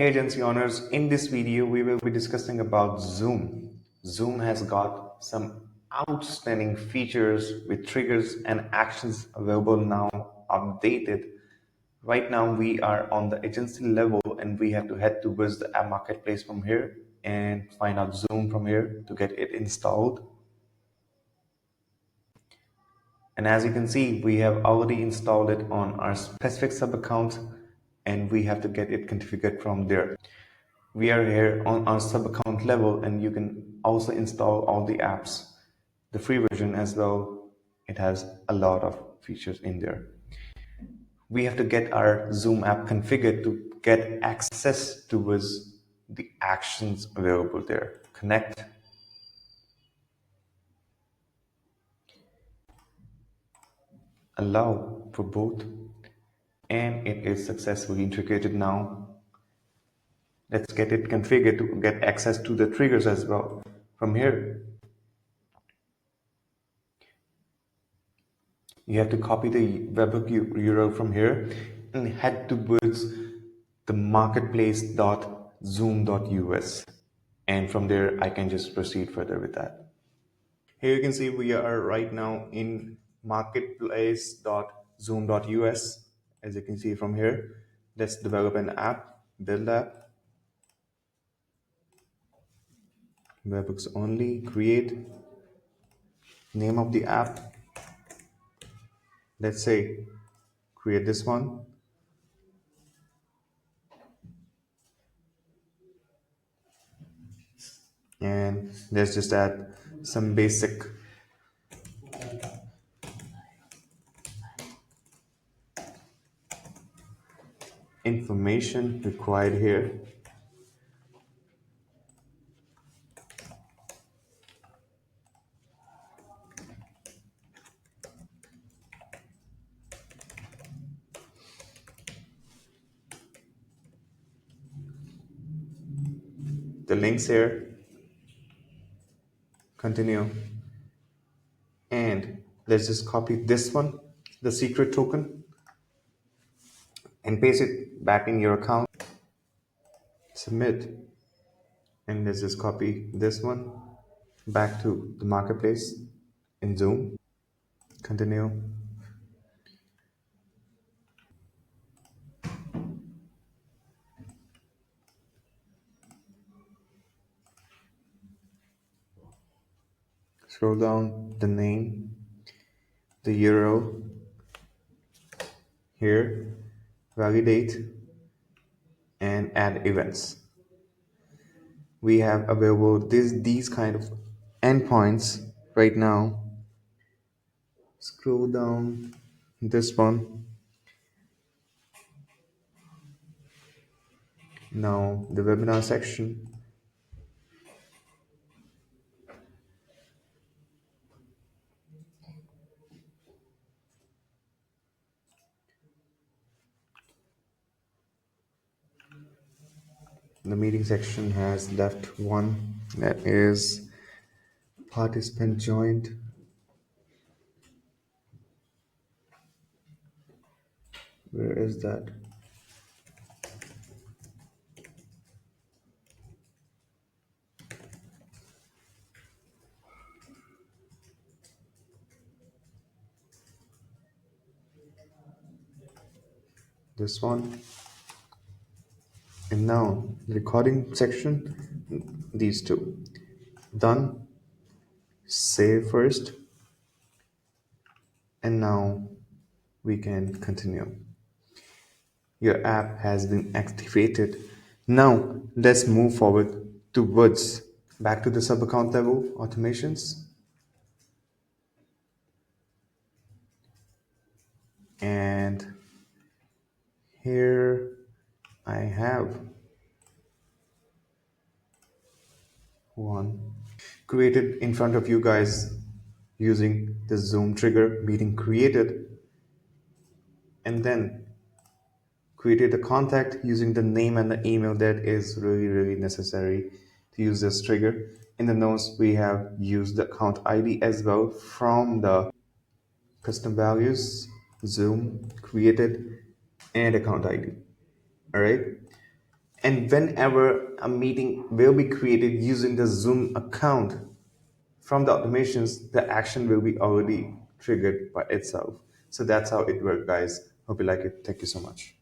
Hey agency owners, in this video we will be discussing about Zoom. Zoom has got some outstanding features with triggers and actions available now, updated. Right now we are on the agency level and we have to head towards the app marketplace from here and find out Zoom from here to get it installed. And as you can see, we have already installed it on our specific sub account and we have to get it configured from there. We are here on our sub account level and you can also install all the apps, the free version as well. It has a lot of features in there. We have to get our Zoom app configured to get access towards the actions available there. Connect, allow for both, and it is successfully integrated now. Let's get it configured to get access to the triggers as well. From here, you have to copy the webhook URL from here and head towards the marketplace.zoom.us. And from there, I can just proceed further with that. Here you can see we are right now in marketplace.zoom.us. As you can see from here, let's develop an app, build app, webhooks only, create, name of the app. Let's say create this one. And let's just add some basic information required here. The links here, continue, and let's just copy this one, the secret token, and paste it back in your account, submit, and let's just copy this one back to the marketplace in Zoom, continue, scroll down, the name, the URL here, validate, and add events. We have available these kind of endpoints right now. Scroll down, this one. Now the webinar section. The meeting section has left one, that is participant joined. Where is that? This one. And now the recording section, these two. Done. Save first. And now we can continue. Your app has been activated. Now let's move forward towards back to the sub account level automations. And here I have one created in front of you guys using the Zoom trigger meeting created, and then created a contact using the name and the email. That is really necessary to use this trigger. In the notes we have used the account ID as well from the custom values, Zoom created, and account ID. All right, And whenever a meeting will be created using the Zoom account from the automations, the action will be already triggered by itself. So that's how it works, guys. Hope you like it. Thank you so much.